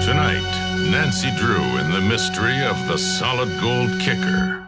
Tonight, Nancy Drew in the mystery of the solid gold kicker.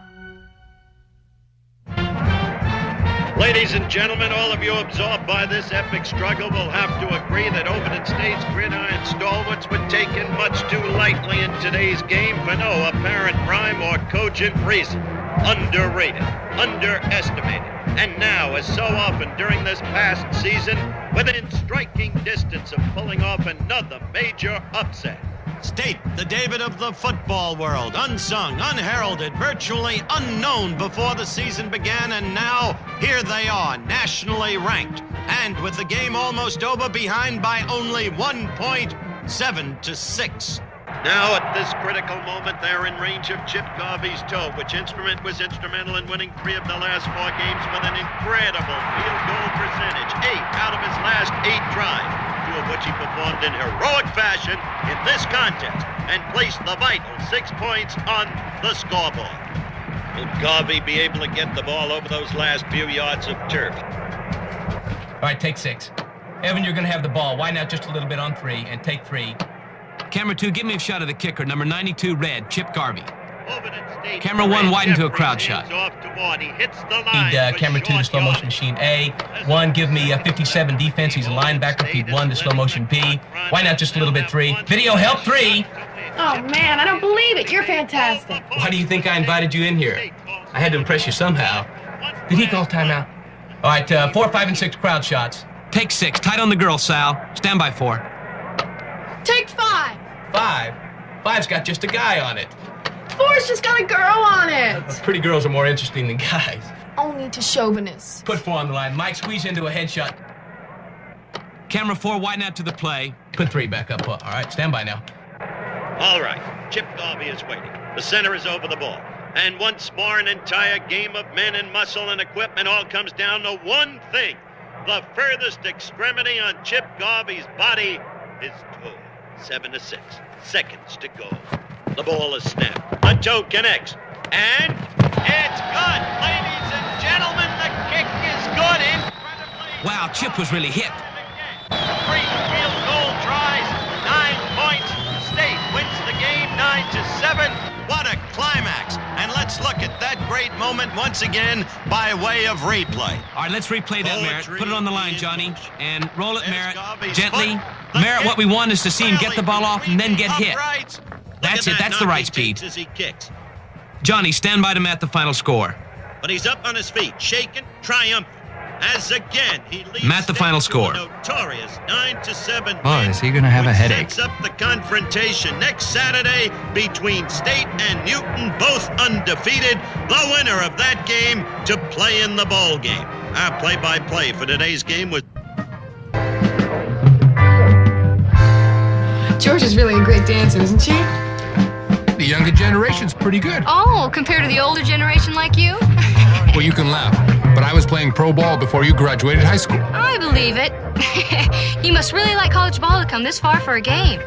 Ladies and gentlemen, all of you absorbed by this epic struggle will have to agree that Overton State's gridiron stalwarts were taken much too lightly in today's game for no apparent rhyme or cogent reason. Underrated, underestimated, and now, as so often during this past season, within striking distance of pulling off another major upset. State, the David of the football world, unsung, unheralded, virtually unknown before the season began, and now here they are, nationally ranked, and with the game almost over, behind by only 1 point, 7-6. Now, at this critical moment, they're in range of Chip Garvey's toe, which instrument was instrumental in winning 3 of the last 4 games with an incredible field goal percentage, 8 out of his last 8 drives, 2 of which he performed in heroic fashion in this contest and placed the vital 6 points on the scoreboard. Will Garvey be able to get the ball over those last few yards of turf? All right, take 6. Evan, you're going to have the ball. Widen out just a little bit on 3 and take 3. Camera 2, give me a shot of the kicker, number 92, red, Chip Garvey. Camera 1, widen to a crowd shot. Feed camera 2 to slow motion machine A. 1, give me 57 defense. He's a linebacker. Feed 1 to slow motion B. Widen out just a little bit 3. Video help 3. Oh, man, I don't believe it. You're fantastic. Why do you think I invited you in here? I had to impress you somehow. Did he call timeout? All right, 4, 5, and 6 crowd shots. Take 6. Tight on the girl, Sal. Stand by 4. Take 5. 5? 5's got just a guy on it. 4's just got a girl on it. Pretty girls are more interesting than guys. Only to chauvinists. Put 4 on the line. Mike, squeeze into a headshot. Camera 4, widen out to the play. Put 3 back up. All right, stand by now. All right, Chip Garvey is waiting. The center is over the ball. And once more, an entire game of men and muscle and equipment all comes down to one thing. The furthest extremity on Chip Garvey's body is toe. 7-6. Seconds to go. The ball is snapped. The toe connects. And it's good. Ladies and gentlemen, the kick is good. Incredibly. Wow, Chip was really hit. 3 field goal tries. 9 points. State wins the game 9-7. What a climax. And let's look at that great moment once again by way of replay. All right, let's replay that, Merritt. Put it on the line, Johnny. And roll it, Merritt. Gently. Merritt, what we want is to see him get the ball off and then get hit. That's it. That's the right speed. As he kicks. Johnny, stand by to mat the final score. But he's up on his feet, shaken, triumphant. As again, he leads Matt, the final score. Notorious 9-7. Boy, is he going to have a headache. Sets up the confrontation next Saturday between State and Newton, both undefeated. The winner of that game to play in the bowl game. Our play-by-play for today's game was. George is really a great dancer, isn't she? The younger generation's pretty good. Oh, compared to the older generation like you? Well, you can laugh, but I was playing pro ball before you graduated high school. I believe it. You must really like college ball to come this far for a game.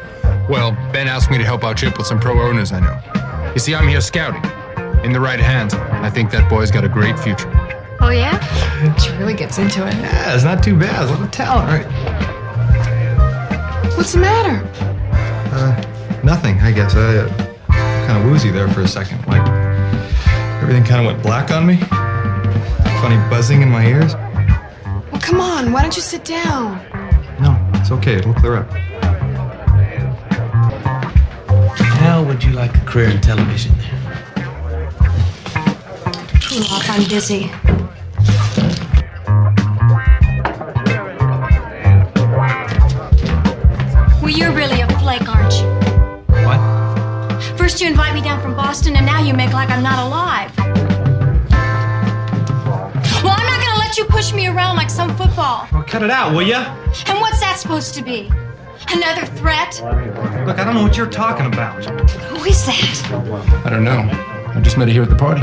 Well, Ben asked me to help out Chip with some pro owners I know. You see, I'm here scouting. In the right hands, I think that boy's got a great future. Oh, yeah? She really gets into it. Yeah, it's not too bad. It's a little talent, right? What's the matter? Nothing, I guess. Kind of woozy there for a second. Like, everything kind of went black on me. Funny buzzing in my ears. Well, come on. Why don't you sit down? No, it's okay. It'll clear up. How would you like a career in television? Cool off, I'm dizzy. Well, you're really a flake, aren't you? What? First you invite me down from Boston, and now you make like I'm not alive. Well, I'm not gonna let you push me around like some football. Well, cut it out, will ya? And what's that supposed to be? Another threat? Look, I don't know what you're talking about. Who is that? I don't know. I just met her here at the party.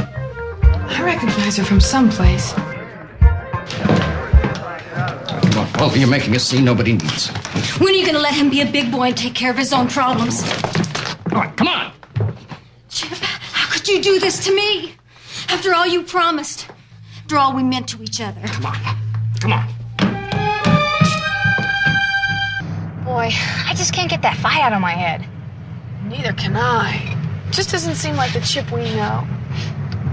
I recognize her from someplace. Come on, Paul, you're making a scene nobody needs. When are you gonna let him be a big boy and take care of his own problems? Come on. Chip, how could you do this to me? After all you promised. After all we meant to each other. Come on. Boy, I just can't get that fight out of my head. Neither can I. Just doesn't seem like the Chip we know.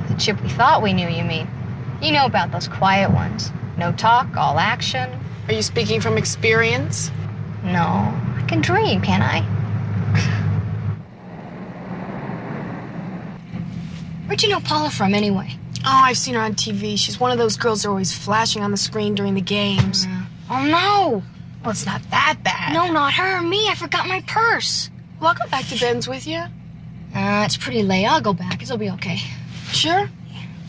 The Chip we thought we knew, you mean? You know about those quiet ones. No talk, all action. Are you speaking from experience? No, I can dream, can't I? Where'd you know Paula from, anyway? Oh, I've seen her on TV. She's one of those girls that are always flashing on the screen during the games. Oh, no. Well, it's not that bad. No, not her. Me. I forgot my purse. Well, I'll go back to Ben's with you. It's pretty late. I'll go back. It'll be okay. Sure?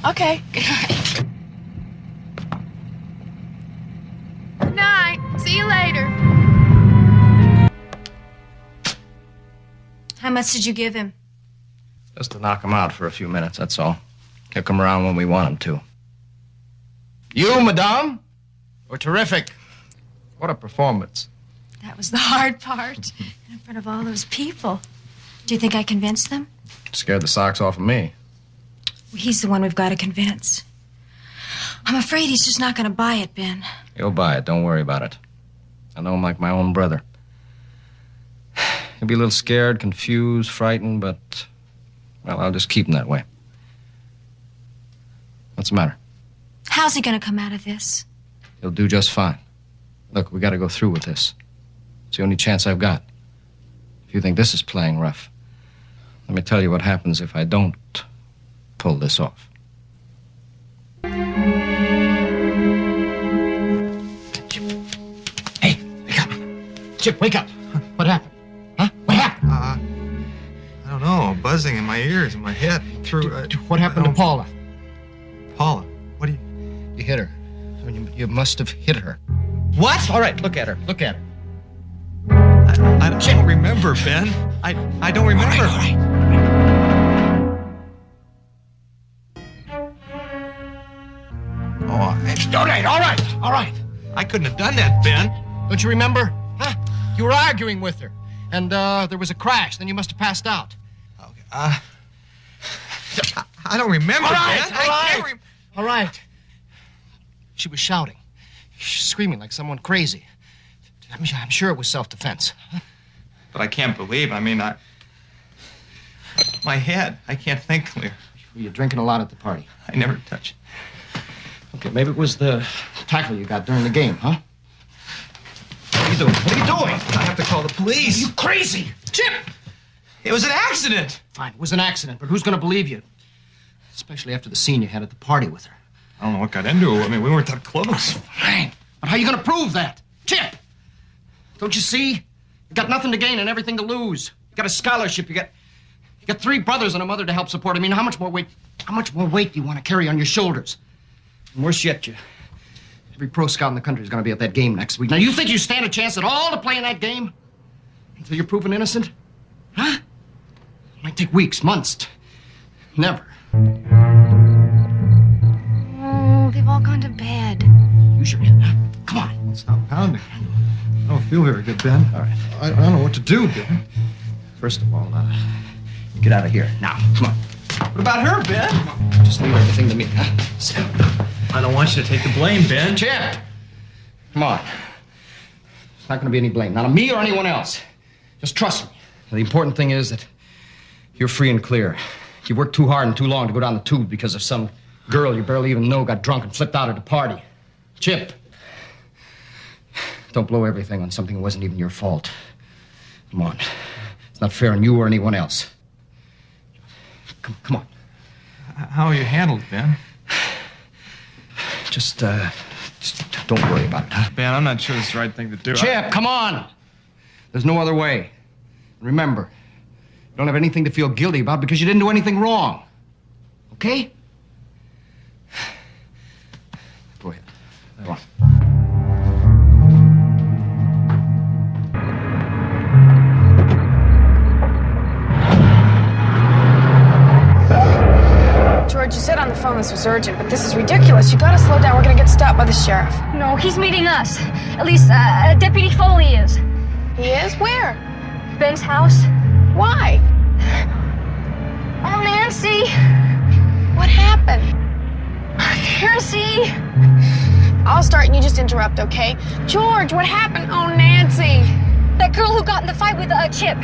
Okay. Good night. Good night. See you later. How much did you give him? Just to knock him out for a few minutes, that's all. Kick him around when we want him to. You, madame, were terrific. What a performance. That was the hard part. In front of all those people. Do you think I convinced them? Scared the socks off of me. Well, he's the one we've got to convince. I'm afraid he's just not going to buy it, Ben. He'll buy it. Don't worry about it. I know him like my own brother. He'll be a little scared, confused, frightened, but, well, I'll just keep him that way. What's the matter? How's he going to come out of this? He'll do just fine. Look, we got to go through with this. It's the only chance I've got. If you think this is playing rough, let me tell you what happens if I don't pull this off. Hey, wake up. Chip, wake up. What happened? Huh? What happened? I don't know. Buzzing in my ears, in my head. What happened to Paula? Paula? What do you... You hit her. I mean, you must have hit her. What? All right, look at her. Look at her. I don't remember, Ben. I don't remember. All right. All right. I couldn't have done that, Ben. Don't you remember? Huh? You were arguing with her, and there was a crash. Then you must have passed out. Okay. I don't remember, All right, Ben. all right. I can't All right. She was shouting, screaming like someone crazy. I'm sure it was self-defense. But I can't believe. My head. I can't think clear. Were you drinking a lot at the party? I never touch. Okay, maybe it was the tackle you got during the game, huh? What are you doing? What are you doing? I have to call the police. Are you crazy? Chip! It was an accident. Fine, it was an accident, but who's going to believe you? Especially after the scene you had at the party with her. I don't know what got into her. We weren't that close. Fine. But how are you going to prove that? Chip! Don't you see? You got nothing to gain and everything to lose. You got a scholarship. You got 3 brothers and a mother to help support. I mean, how much more weight do you want to carry on your shoulders? And worse yet, every pro scout in the country is going to be at that game next week. Now, you think you stand a chance at all to play in that game? Until you're proven innocent? Huh? It might take weeks, months. Never. Oh, they've all gone to bed. Use your head. Come on. Stop pounding. I don't feel very good, Ben. All right. I don't know what to do, Ben. First of all, get out of here. Now, come on. What about her, Ben? Come on. Just leave everything to me, huh? Sit down. I don't want you to take the blame, Ben. Chip! Come on. There's not going to be any blame. Not on me or anyone else. Just trust me. And the important thing is that you're free and clear. You worked too hard and too long to go down the tube because of some girl you barely even know got drunk and flipped out at a party. Chip, don't blow everything on something that wasn't even your fault. Come on. It's not fair on you or anyone else. Come on. How are you handled, Ben? Just don't worry about it, huh? Ben, I'm not sure it's the right thing to do. Chip, come on! There's no other way. Remember, you don't have anything to feel guilty about because you didn't do anything wrong. Okay? Go ahead. Go on. George, you said on the phone this was urgent, but this is ridiculous. You gotta slow down. We're gonna get stopped by the sheriff. No, he's meeting us. At least, Deputy Foley is. He is? Where? Ben's house. Why? Oh, Nancy. What happened? Nancy. I'll start and you just interrupt, okay? George, what happened? Oh, Nancy. That girl who got in the fight with Chip.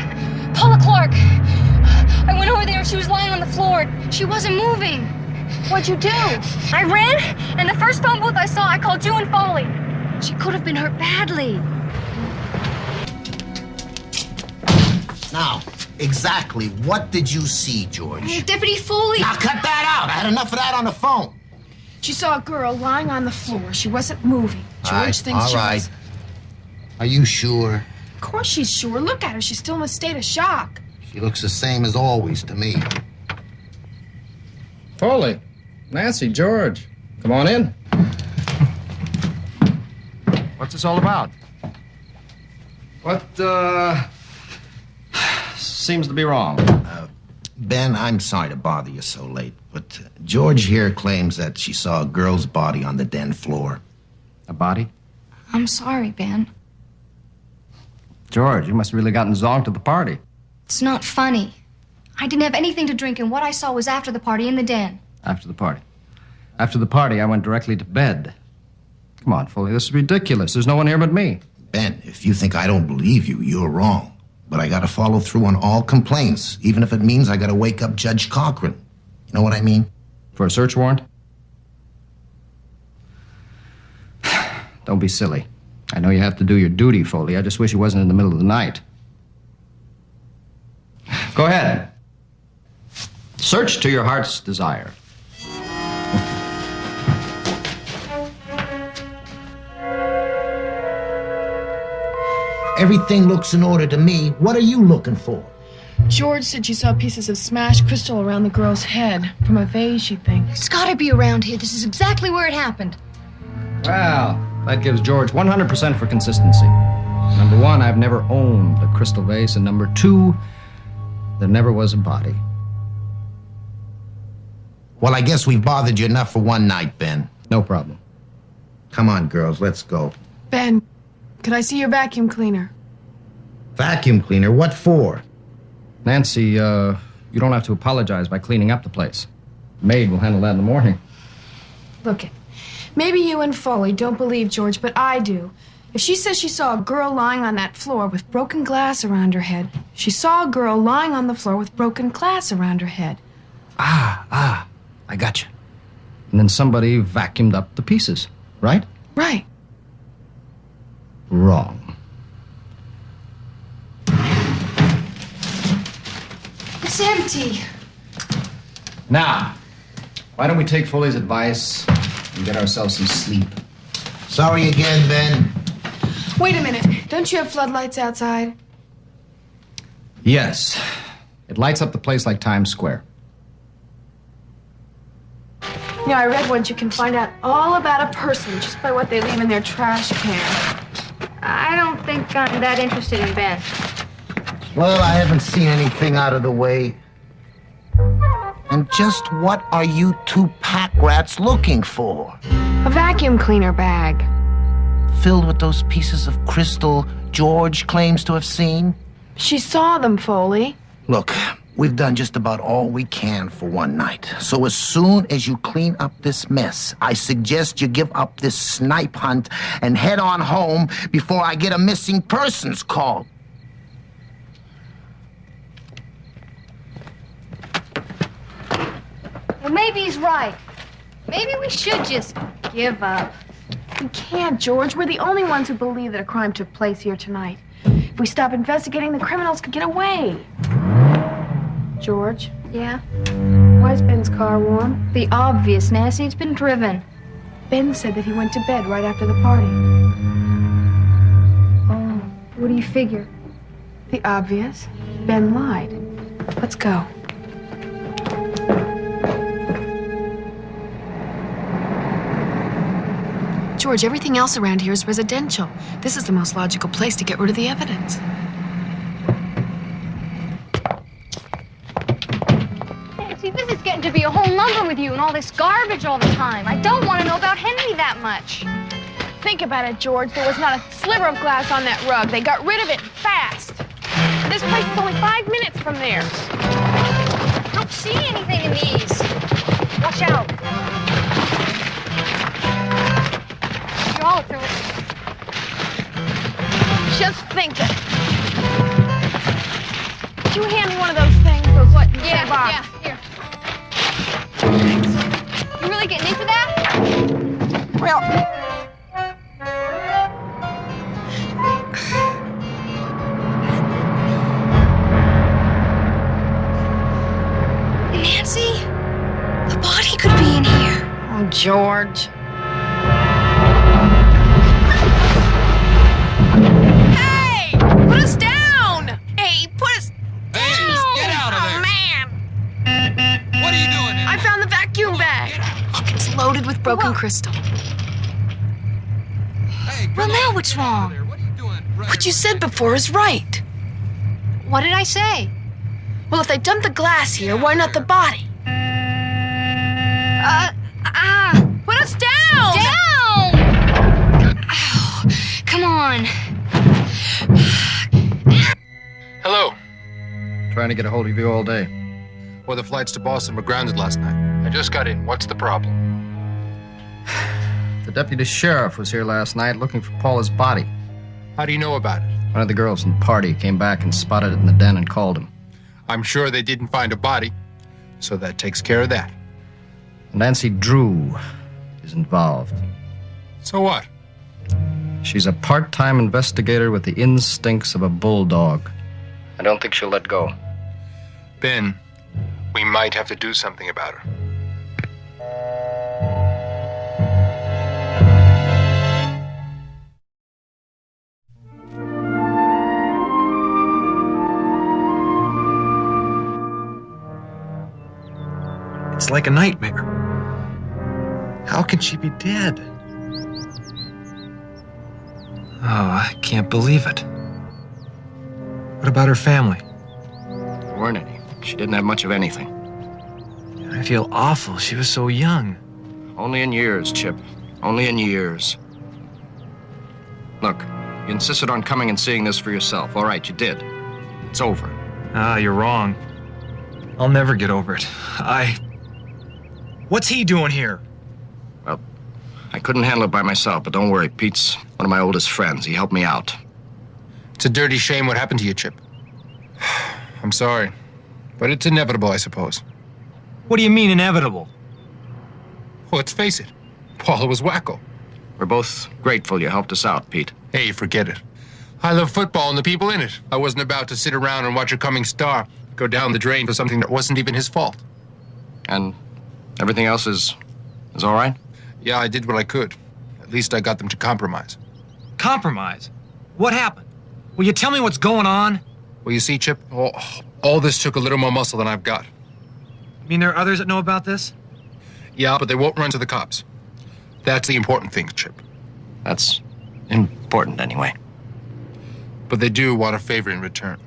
Paula Clark. I went over there. She was lying on the floor. She wasn't moving. What'd you do? I ran, and the first phone booth I saw, I called you and Foley. She could have been hurt badly. Now, exactly what did you see, George? Deputy Foley. Now, cut that out. I had enough of that on the phone. She saw a girl lying on the floor. She wasn't moving. George thinks all she right. was... Are you sure? Of course she's sure. Look at her. She's still in a state of shock. She looks the same as always to me. Foley, Nancy, George, come on in. What's this all about? What, seems to be wrong? Ben, I'm sorry to bother you so late, but George here claims that she saw a girl's body on the den floor. A body? I'm sorry, Ben. George, you must have really gotten zonked at the party. It's not funny. I didn't have anything to drink, and what I saw was after the party in the den. After the party? After the party, I went directly to bed. Come on, Foley, this is ridiculous. There's no one here but me. Ben, if you think I don't believe you, you're wrong. But I gotta follow through on all complaints, even if it means I gotta wake up Judge Cochran. You know what I mean? For a search warrant? Don't be silly. I know you have to do your duty, Foley. I just wish it wasn't in the middle of the night. Go ahead. Search to your heart's desire. Everything looks in order to me. What are you looking for? George said she saw pieces of smashed crystal around the girl's head. From a vase, she thinks. It's gotta be around here. This is exactly where it happened. Well, that gives George 100% for consistency. Number one, I've never owned a crystal vase. And number two, there never was a body. Well, I guess we've bothered you enough for one night, Ben. No problem. Come on, girls, let's go. Ben, could I see your vacuum cleaner? Vacuum cleaner? What for? Nancy, you don't have to apologize by cleaning up the place. The maid will handle that in the morning. Look it. Maybe you and Foley don't believe George, but I do. If she says she saw a girl lying on that floor with broken glass around her head, she saw a girl lying on the floor with broken glass around her head. I gotcha. And then somebody vacuumed up the pieces, right? Right. Wrong. It's empty. Now, why don't we take Foley's advice and get ourselves some sleep? Sorry again, Ben. Wait a minute. Don't you have floodlights outside? Yes. It lights up the place like Times Square. Yeah, I read once you can find out all about a person just by what they leave in their trash can. I don't think I'm that interested in Ben. Well, I haven't seen anything out of the way. And just what are you two pack rats looking for? A vacuum cleaner bag. Filled with those pieces of crystal George claims to have seen? She saw them, Foley. Look, we've done just about all we can for one night. So as soon as you clean up this mess, I suggest you give up this snipe hunt and head on home before I get a missing persons call. Well, maybe he's right. Maybe we should just give up. We can't, George. We're the only ones who believe that a crime took place here tonight. If we stop investigating, the criminals could get away. George? Yeah? Why is Ben's car warm? The obvious, Nancy. It's been driven. Ben said that he went to bed right after the party. Oh, what do you figure? The obvious. Ben lied. Let's go. George, everything else around here is residential. This is the most logical place to get rid of the evidence. Nancy, this is getting to be a whole number with you and all this garbage all the time. I don't want to know about Henry that much. Think about it, George. There was not a sliver of glass on that rug. They got rid of it fast. This place is only 5 minutes from there. I don't see anything in these. Watch out. You're all through it. Just think it. you hand me one of those things? Those what? Yeah, here. Thanks. You really getting into that? Well, Nancy, the body could be in here. oh, George. Hey! Put us down! Hey, put us Hey, get out of there. Oh, man! What are you doing? I found the vacuum bag. Look, it's loaded with broken crystal. Hey, Well, now what's wrong? what are you doing? What you said before is right. What did I say? Well, if they dumped the glass here, why not the body? Put us down! Down! Oh, come on. Hello. Trying to get a hold of you all day. Well, the flights to Boston were grounded last night. I just got in. What's the problem? The deputy sheriff was here last night looking for Paula's body. How do you know about it? One of the girls in the party came back and spotted it in the den and called him. I'm sure they didn't find a body, so that takes care of that. Nancy Drew is involved. So what? She's a part-time investigator with the instincts of a bulldog. I don't think she'll let go. Ben, we might have to do something about her. It's like a nightmare. How can she be dead? Oh, I can't believe it. What about her family? There weren't any. She didn't have much of anything. I feel awful. She was so young. Only in years, Chip. Only in years. Look, you insisted on coming and seeing this for yourself. All right, you did. It's over. Ah, you're wrong. I'll never get over it. What's he doing here? Well, I couldn't handle it by myself, but don't worry. Pete's one of my oldest friends. He helped me out. It's a dirty shame what happened to you, Chip. I'm sorry, but it's inevitable, I suppose. What do you mean inevitable? Well, let's face it. Paula was wacko. We're both grateful you helped us out, Pete. Hey, forget it. I love football and the people in it. I wasn't about to sit around and watch a coming star go down the drain for something that wasn't even his fault. And everything else is all right? Yeah, I did what I could. At least I got them to compromise. Compromise? What happened? Will you tell me what's going on? Well, you see, Chip, all this took a little more muscle than I've got. You mean there are others that know about this? Yeah, but they won't run to the cops. That's the important thing, Chip. That's important anyway. But they do want a favor in return.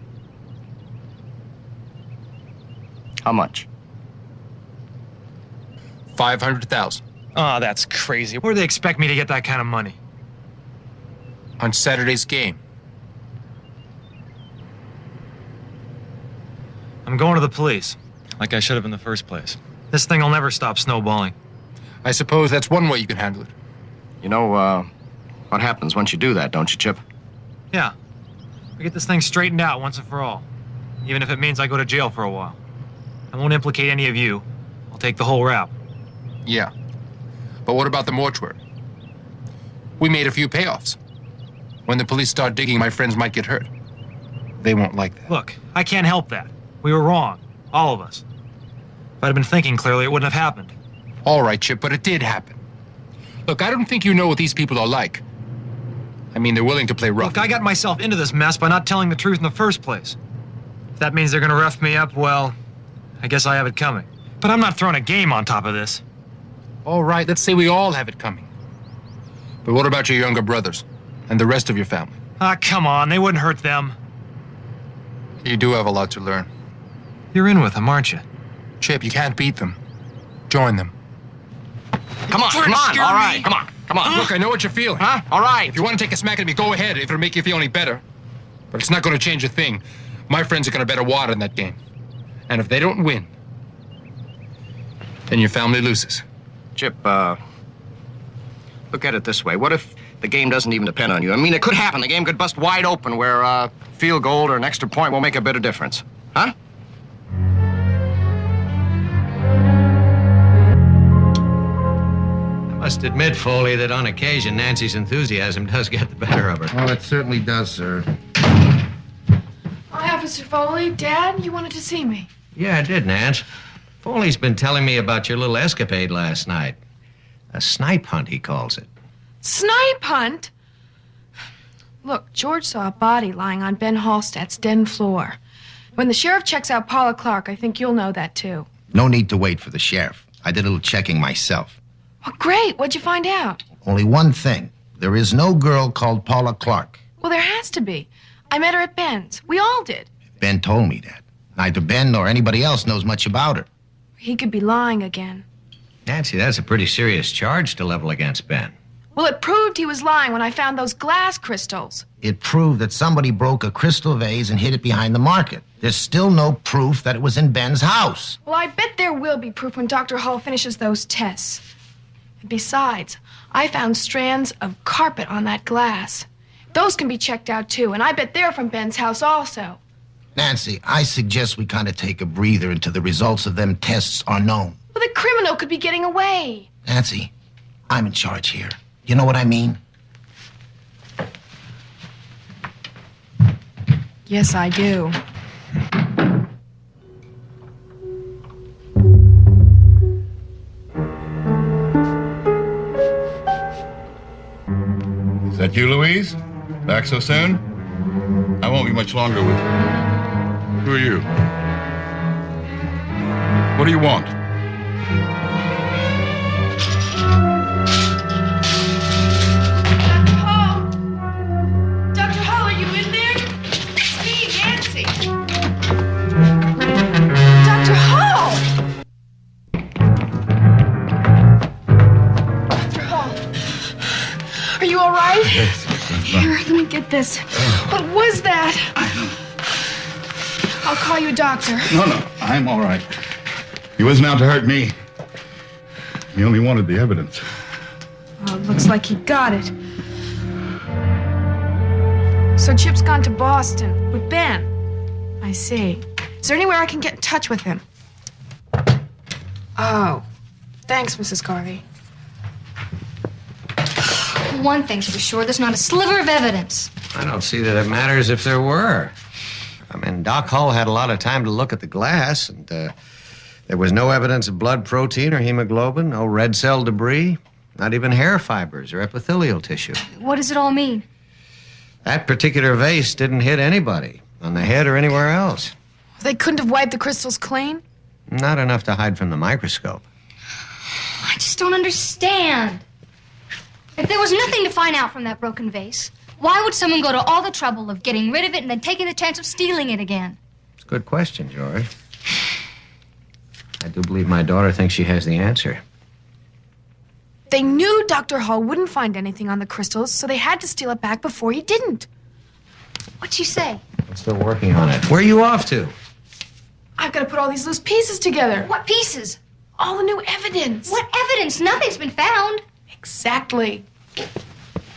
How much? $500,000. Oh, that's crazy. Where do they expect me to get that kind of money? On Saturday's game. I'm going to the police, like I should have in the first place. This thing will never stop snowballing. I suppose that's one way you can handle it. You know, what happens once you do that, don't you, Chip? Yeah. We get this thing straightened out once and for all. Even if it means I go to jail for a while. I won't implicate any of you. I'll take the whole rap. Yeah. But what about the mortuary? We made a few payoffs. When the police start digging, my friends might get hurt. They won't like that. Look, I can't help that. We were wrong. All of us. If I'd been thinking clearly, it wouldn't have happened. All right, Chip, but it did happen. Look, I don't think you know what these people are like. I mean, they're willing to play rough. Look, I got myself into this mess by not telling the truth in the first place. If that means they're gonna rough me up, well, I guess I have it coming. But I'm not throwing a game on top of this. All right, let's say we all have it coming. But what about your younger brothers and the rest of your family? Ah, come on, they wouldn't hurt them. You do have a lot to learn. You're in with them, aren't you? Chip, you can't beat them. Join them. Come on, come on, all right, come on, come on. Look, I know what you're feeling. Huh? All right. If you want to take a smack at me, go ahead, if it'll make you feel any better. But it's not going to change a thing. My friends are going to bet a wad in that game. And if they don't win, then your family loses. Chip, look at it this way. What if The game doesn't even depend on you. I mean, it could happen. The game could bust wide open where a field goal or an extra point will make a bit of difference. Huh? I must admit, Foley, that on occasion Nancy's enthusiasm does get the better of her. Oh, it certainly does, sir. Hi, Officer Foley. Dad, you wanted to see me. Yeah, I did, Nance. Foley's been telling me about your little escapade last night. A snipe hunt, he calls it. Snipe hunt? Look, George saw a body lying on Ben Hallstatt's den floor. When the sheriff checks out Paula Clark, I think you'll know that, too. No need to wait for the sheriff. I did a little checking myself. Well, great. What'd you find out? Only one thing. There is no girl called Paula Clark. Well, there has to be. I met her at Ben's. We all did. Ben told me that. Neither Ben nor anybody else knows much about her. He could be lying again. Nancy, that's a pretty serious charge to level against Ben. Well, it proved he was lying when I found those glass crystals. It proved that somebody broke a crystal vase and hid it behind the market. There's still no proof that it was in Ben's house. Well, I bet there will be proof when Dr. Hall finishes those tests. And besides, I found strands of carpet on that glass. Those can be checked out, too, and I bet they're from Ben's house also. Nancy, I suggest we kind of take a breather until the results of them tests are known. Well, the criminal could be getting away. Nancy, I'm in charge here. You know what I mean? Yes, I do. Is that you, Louise? Back so soon? I won't be much longer with you. Who are you? What do you want? Dr. Hall, are you in there? It's me, Nancy. Dr. Hall! Dr. Hall, are you all right? Yes. Here, let me get this. What was that? I'll call you a doctor. No, I'm all right. He wasn't out to hurt me. He only wanted the evidence. Oh, it looks like he got it. So Chip's gone to Boston with Ben. I see. Is there anywhere I can get in touch with him? Oh, thanks, Mrs. Garvey. One thing's for sure, there's not a sliver of evidence. I don't see that it matters if there were. I mean, Doc Hull had a lot of time to look at the glass, and there was no evidence of blood protein or hemoglobin, no red cell debris, not even hair fibers or epithelial tissue. What does it all mean? That particular vase didn't hit anybody, on the head or anywhere else. They couldn't have wiped the crystals clean? Not enough to hide from the microscope. I just don't understand. If there was nothing to find out from that broken vase, why would someone go to all the trouble of getting rid of it and then taking the chance of stealing it again? It's a good question, George. I do believe my daughter thinks she has the answer. They knew Dr. Hall wouldn't find anything on the crystals, so they had to steal it back before he didn't. What'd she say? I'm still working on it. Where are you off to? I've got to put all these loose pieces together. What pieces? All the new evidence. What evidence? Nothing's been found. Exactly.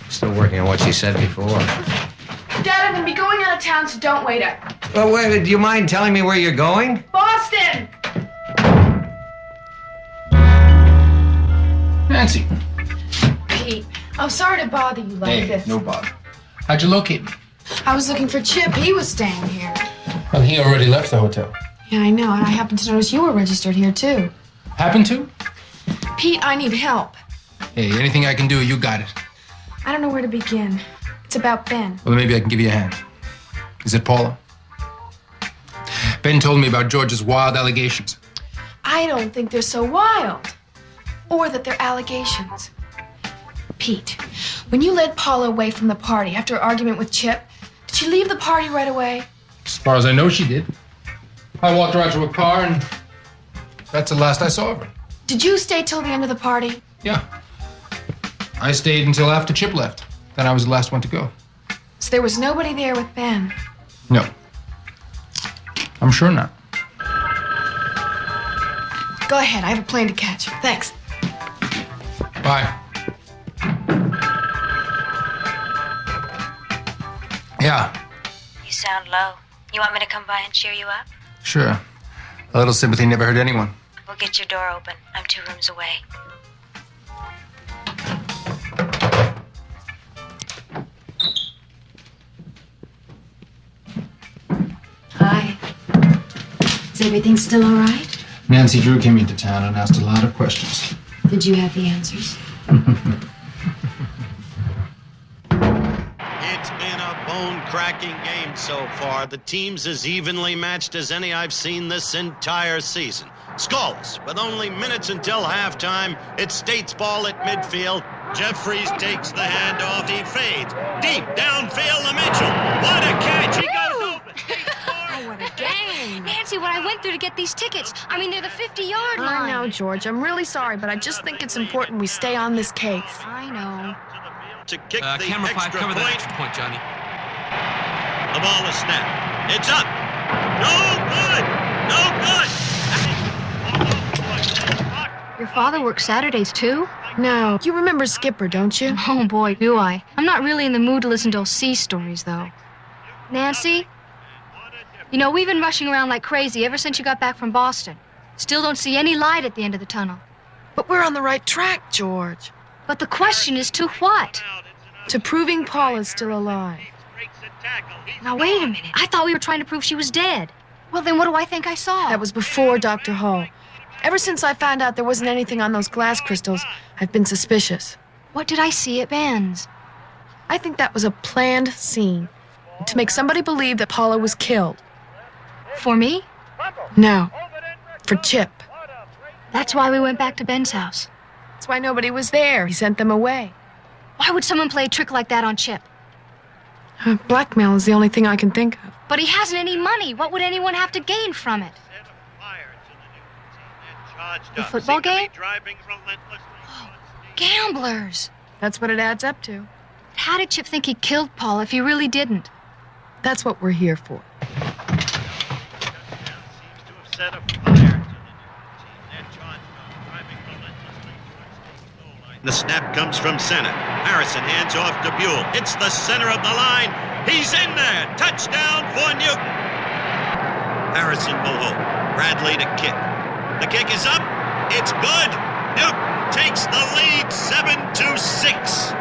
Still working on what she said before. Dad, I'm going to be going out of town, so don't wait up. Well, wait, do you mind telling me where you're going? Boston! Nancy. Pete, I'm sorry to bother you like this. No bother. How'd you locate me? I was looking for Chip. He was staying here. Well, he already left the hotel. Yeah, I know, and I happened to notice you were registered here, too. Happened to? Pete, I need help. Hey, anything I can do, you got it. I don't know where to begin. It's about Ben. Well, maybe I can give you a hand. Is it Paula? Ben told me about George's wild allegations. I don't think they're so wild. Or that they're allegations. Pete, when you led Paula away from the party after her argument with Chip, did she leave the party right away? As far as I know, she did. I walked her out to her car, and that's the last I saw of her. Did you stay till the end of the party? Yeah. I stayed until after Chip left. Then I was the last one to go. So there was nobody there with Ben? No. I'm sure not. Go ahead. I have a plane to catch. Thanks. Bye. Yeah, You sound low. You want me to come by and cheer you up? sure. A little sympathy never hurt anyone. We'll get your door open. I'm 2 rooms away. Hi. Is everything still all right? Nancy Drew came into town and asked a lot of questions. Did you have the answers? It's been a bone-cracking game so far. The team's as evenly matched as any I've seen this entire season. Scoreless, with only minutes until halftime. It's State's ball at midfield. Jeffries takes the handoff. He fades. Deep downfield to Mitchell. What a catch. He goes over. Oh, what a game. Nancy, what I went through to get these tickets. I mean, they're the 50-yard line. I know, George. I'm really sorry, but I just think it's important we stay on this case. I know. To kick the Camera 5, extra cover point. that extra point, Johnny. The ball is snapped. It's up. No good. No good. Your father works Saturdays, too? No. You remember Skipper, don't you? Oh, boy, do I. I'm not really in the mood to listen to sea stories, though. Nancy? You know, we've been rushing around like crazy ever since you got back from Boston. Still don't see any light at the end of the tunnel. But we're on the right track, George. But the question is to what? To proving Paula's still alive. Now, wait a minute. I thought we were trying to prove she was dead. Well, then what do I think I saw? That was before Dr. Hull. Ever since I found out there wasn't anything on those glass crystals, I've been suspicious. What did I see at Ben's? I think that was a planned scene to make somebody believe that Paula was killed. For me? No, for Chip. That's why we went back to Ben's house. That's why nobody was there. He sent them away. Why would someone play a trick like that on Chip? Blackmail is the only thing I can think of. But he hasn't any money. What would anyone have to gain from it? The football game? Oh, gamblers. That's what it adds up to. How did Chip think he killed Paul if he really didn't? That's what we're here for. The snap comes from center. Harrison hands off to Buell. It's the center of the line. He's in there. Touchdown for Newton. Harrison will hold. Bradley to kick. The kick is up. It's good. Newton takes the lead 7-6.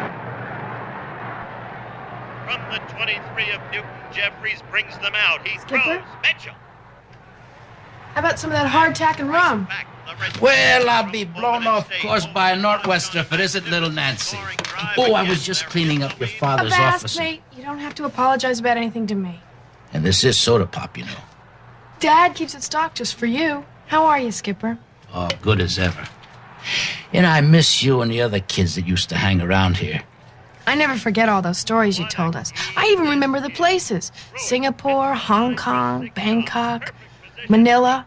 From the 23 of Newton, Jeffries brings them out. He throws. Mitchell. How about some of that hardtack and rum? Well, I'll be blown off course by a northwester if it isn't little Nancy. Oh, I was just cleaning up your father's Avast, office. mate. You don't have to apologize about anything to me. And this is soda pop, you know. Dad keeps it stocked just for you. How are you, Skipper? Oh, good as ever. And I miss you and the other kids that used to hang around here. I never forget all those stories you told us. I even remember the places. Singapore, Hong Kong, Bangkok, Manila.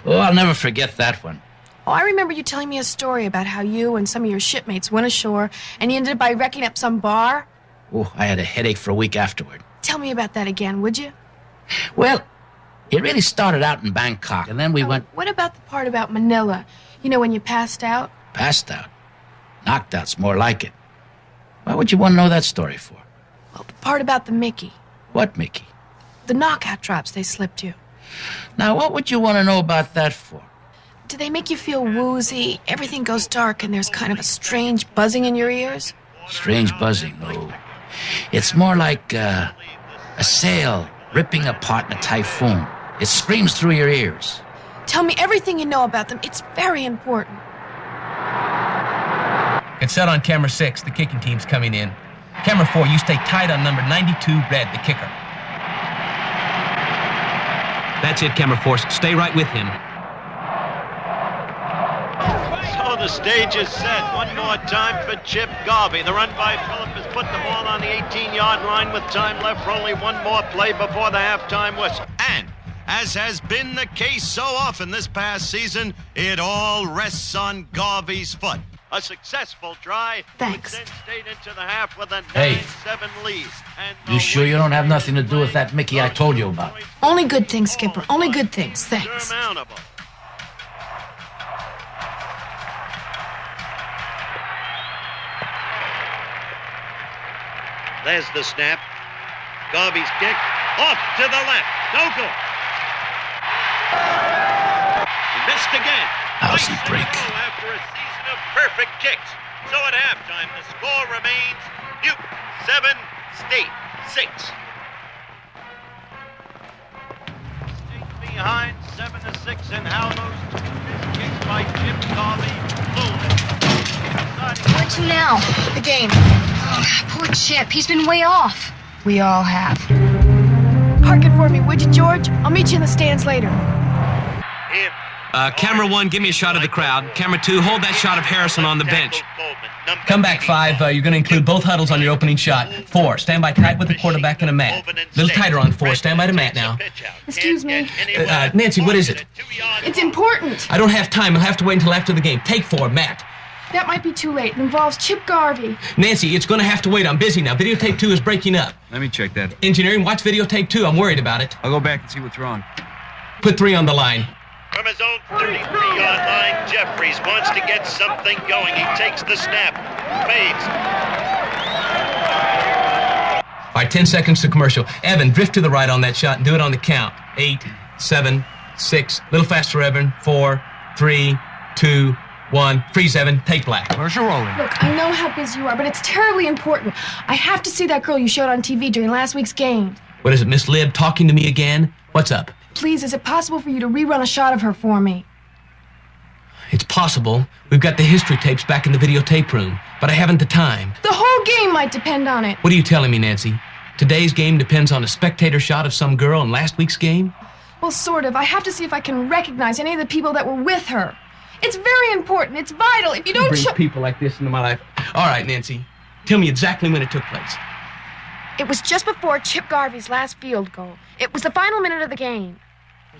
Oh, I'll never forget that one. Oh, I remember you telling me a story about how you and some of your shipmates went ashore and you ended up by wrecking up some bar. Oh, I had a headache for a week afterward. Tell me about that again, would you? Well, it really started out in Bangkok, and then we went... What about the part about Manila? You know, when you passed out? Passed out. Knocked out's more like it. Why would you want to know that story for? Well, the part about the Mickey. What Mickey? The knockout drops they slipped you. Now, what would you want to know about that for? Do they make you feel woozy? Everything goes dark and there's kind of a strange buzzing in your ears? Strange buzzing, no. It's more like a sail ripping apart in a typhoon. It screams through your ears. Tell me everything you know about them. It's very important. It's set on camera 6. The kicking team's coming in. Camera 4, you stay tight on number 92, Red, the kicker. That's it, camera 4. Stay right with him. So the stage is set. One more time for Chip Garvey. The run by Phillip has put the ball on the 18-yard line with time left for only one more play before the halftime whistle. And as has been the case so often this past season, it all rests on Garvey's foot. A successful try. Thanks. Then stayed into the half with a 9-7 lead. And You sure you don't have nothing to do with that Mickey I told you about? Only good things, Skipper. Only good things. Thanks. Surmountable. There's the snap. Garvey's kick. Off to the left. No good. He missed again. Lousy break. After a season of perfect kicks. So at halftime, the score remains Newton 7, State 6. State behind 7-6 in Halmos. This kick by Chip Garvey. Where to now? The game. Oh, poor Chip. He's been way off. We all have. Park it for me, would you, George? I'll meet you in the stands later. Camera 1, give me a shot of the crowd. Camera 2, hold that shot of Harrison on the bench. Come back, 5. You're going to include both huddles on your opening shot. 4, stand by tight with the quarterback and a mat. A little tighter on 4. Stand by the mat now. Excuse me. Nancy, what is it? It's important. I don't have time. I'll have to wait until after the game. Take 4, Matt. That might be too late. It involves Chip Garvey. Nancy, it's going to have to wait. I'm busy now. Videotape 2 is breaking up. Let me check that. Engineering, watch videotape 2. I'm worried about it. I'll go back and see what's wrong. Put 3 on the line. From his own 33-yard line, Jeffries wants to get something going. He takes the snap. Fades. All right, 10 seconds to commercial. Evan, drift to the right on that shot and do it on the count. 8, 7, 6. A little faster, Evan. 4, 3, 2, 1. Freeze, Evan. Take black. Commercial rolling. Look, I know how busy you are, but it's terribly important. I have to see that girl you showed on TV during last week's game. What is it, Miss Lib talking to me again? What's up? Please, is it possible for you to rerun a shot of her for me? It's possible. We've got the history tapes back in the videotape room, but I haven't the time. The whole game might depend on it. What are you telling me, Nancy? Today's game depends on a spectator shot of some girl in last week's game? Well, sort of. I have to see if I can recognize any of the people that were with her. It's very important. It's vital. If you don't bring people like this into my life. All right, Nancy. Tell me exactly when it took place. It was just before Chip Garvey's last field goal. It was the final minute of the game.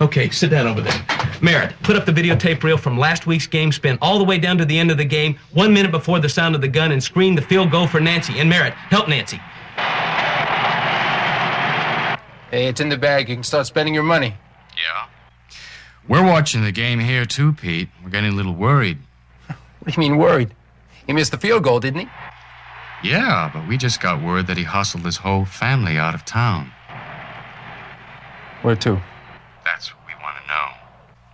Okay, sit down over there. Merritt, put up the videotape reel from last week's game, spin all the way down to the end of the game, 1 minute before the sound of the gun, and screen the field goal for Nancy. And Merritt, help Nancy. Hey, it's in the bag. You can start spending your money. Yeah. We're watching the game here, too, Pete. We're getting a little worried. What do you mean worried? He missed the field goal, didn't he? Yeah, but we just got word that he hustled his whole family out of town. Where to? That's what we want to know.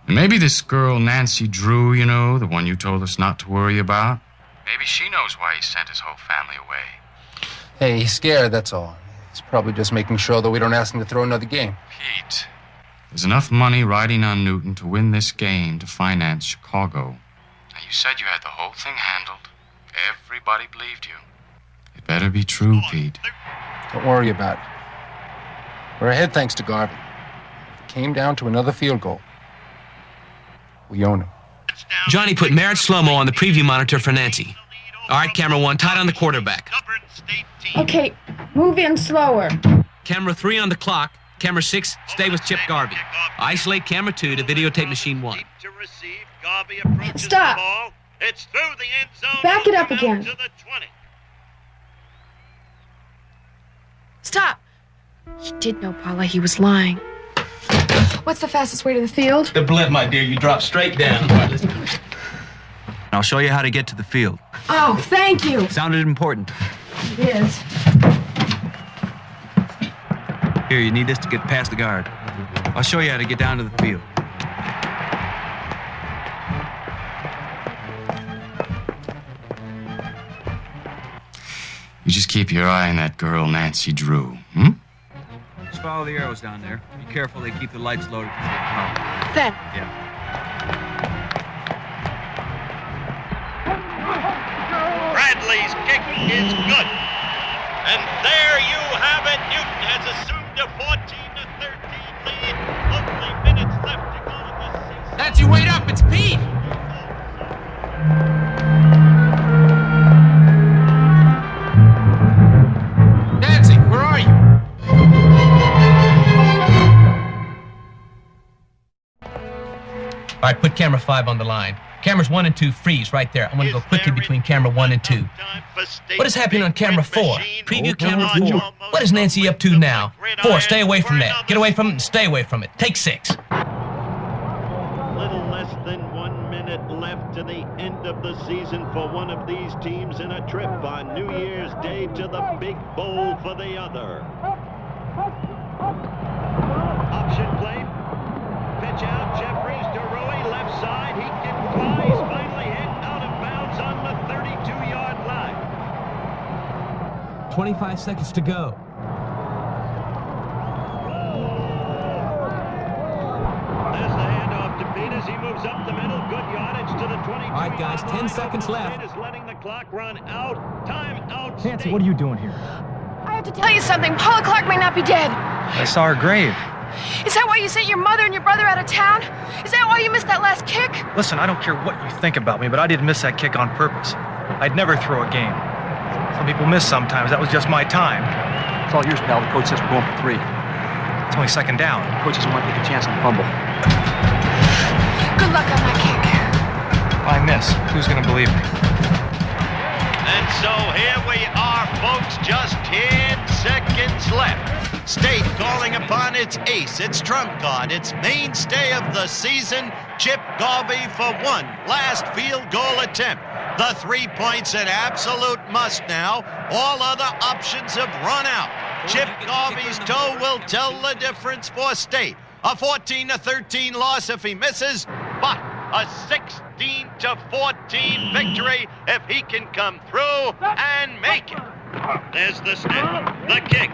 And maybe this girl, Nancy Drew, you know, the one you told us not to worry about, maybe she knows why he sent his whole family away. Hey, he's scared, that's all. He's probably just making sure that we don't ask him to throw another game. Pete, there's enough money riding on Newton to win this game to finance Chicago. Now, you said you had the whole thing handled. Everybody believed you. It better be true, Pete. Don't worry about it. We're ahead thanks to Garvey. It came down to another field goal. We own him. Johnny put Merritt slow-mo on the preview monitor for Nancy. All right, camera 1, tight on the quarterback. Okay, move in slower. Camera 3 on the clock. Camera 6, stay with Chip Garvey. Isolate camera 2 to videotape machine 1. Stop. It's through the end zone. Back it up again. To the 20. Stop. He did know, Paula. He was lying. What's the fastest way to the field? The blimp, my dear. You drop straight down. I'll show you how to get to the field. Oh, thank you. Sounded important. It is. Here, you need this to get past the guard. I'll show you how to get down to the field. You just keep your eye on that girl, Nancy Drew, hmm? Just follow the arrows down there. Be careful, they keep the lights loaded. Then. Yeah. Bradley's kick is good. And there you have it. Newton has assumed a 14-13 lead. Only minutes left to go in this season. Nancy, wait up. It's Pete. Nancy, where are you? All right, put camera 5 on the line. Cameras 1 and 2 freeze right there. I'm going to go quickly between camera 1 and 2. What is happening on camera 4? Preview camera 4. What is Nancy up to now? 4, stay away from that. Get away from it and stay away from it. Take 6. Little less than 1 minute left to the end of the season for one of these teams and a trip on New Year's Day to the big bowl for the other. Option play. Pitch out, Jeffries to Rui, left side. He can fly. He's finally hit out of bounds on the 32-yard line. 25 seconds to go. There's the handoff to Peters. He moves up the middle. Good yardage to the 22. All right, guys, 10 seconds left. Is letting the clock run out. Time out. Nancy, what are you doing here? I have to tell you something. Paula Clark may not be dead. I saw her grave. Is that why you sent your mother and your brother out of town? Is that why you missed that last kick? Listen, I don't care what you think about me, but I didn't miss that kick on purpose. I'd never throw a game. Some people miss sometimes. That was just my time. It's all yours, pal. The coach says we're going for 3. It's only second down. The coach doesn't want to take a chance on the fumble. Good luck on that kick. If I miss, who's going to believe me? And so here we are, folks, just 10 seconds left. State calling upon its ace, its trump card, its mainstay of the season, Chip Garvey for one last field goal attempt. The 3 points an absolute must now. All other options have run out. Chip Garvey's toe will tell the difference for State. A 14-13 loss if he misses, but a 16-14 victory if he can come through and make it. There's the snap, the kick.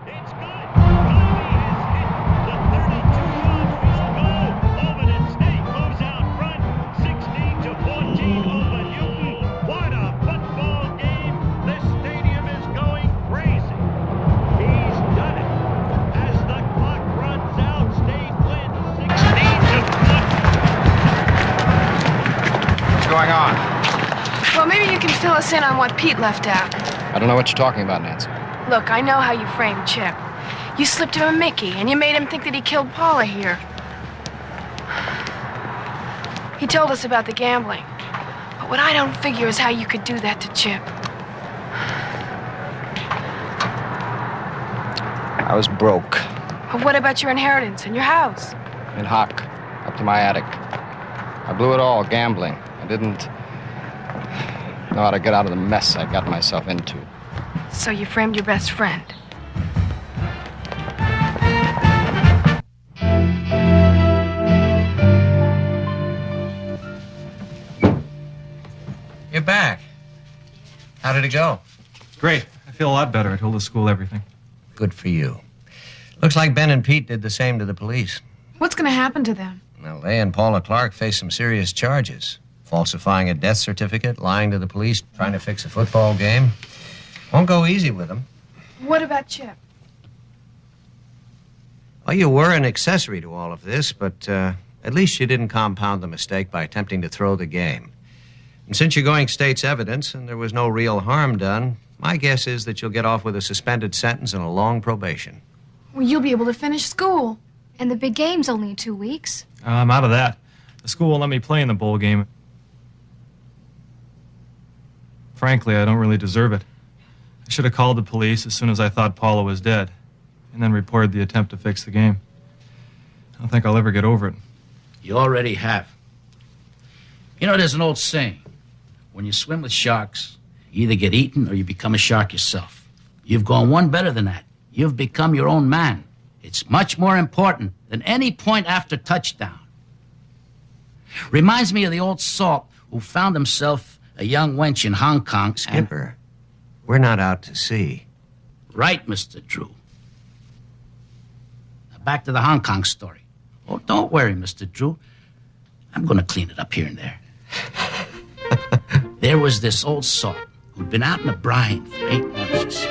It's good. Garvey has hit the 32-yard field goal. Overton State moves out front, 16-14 over Newton. What a football game. This stadium is going crazy. He's done it. As the clock runs out, State wins 16-14. What's going on? Well, maybe you can fill us in on what Pete left out. I don't know what you're talking about, Nancy. Look, I know how you framed Chip. You slipped him a Mickey, and you made him think that he killed Paula here. He told us about the gambling. But what I don't figure is how you could do that to Chip. I was broke. But what about your inheritance and your house? In hock, up to my attic. I blew it all gambling. I didn't know how to get out of the mess I got myself into. So you framed your best friend. You're back. How did it go? Great. I feel a lot better. I told the school everything. Good for you. Looks like Ben and Pete did the same to the police. What's going to happen to them? Well, they and Paula Clark face some serious charges. Falsifying a death certificate, lying to the police, trying to fix a football game. Won't go easy with them. What about Chip? Well, you were an accessory to all of this, but at least you didn't compound the mistake by attempting to throw the game. And since you're going state's evidence and there was no real harm done, my guess is that you'll get off with a suspended sentence and a long probation. Well, you'll be able to finish school. And the big game's only in 2 weeks. I'm out of that. The school won't let me play in the bowl game. Frankly, I don't really deserve it. I should have called the police as soon as I thought Paula was dead, and then reported the attempt to fix the game. I don't think I'll ever get over it. You already have. You know, there's an old saying. When you swim with sharks, you either get eaten or you become a shark yourself. You've gone one better than that. You've become your own man. It's much more important than any point after touchdown. Reminds me of the old salt who found himself a young wench in Hong Kong. Skipper, we're not out to sea. Right, Mr. Drew. Now back to the Hong Kong story. Oh, don't worry, Mr. Drew. I'm going to clean it up here and there. There was this old salt who'd been out in the brine for 8 months.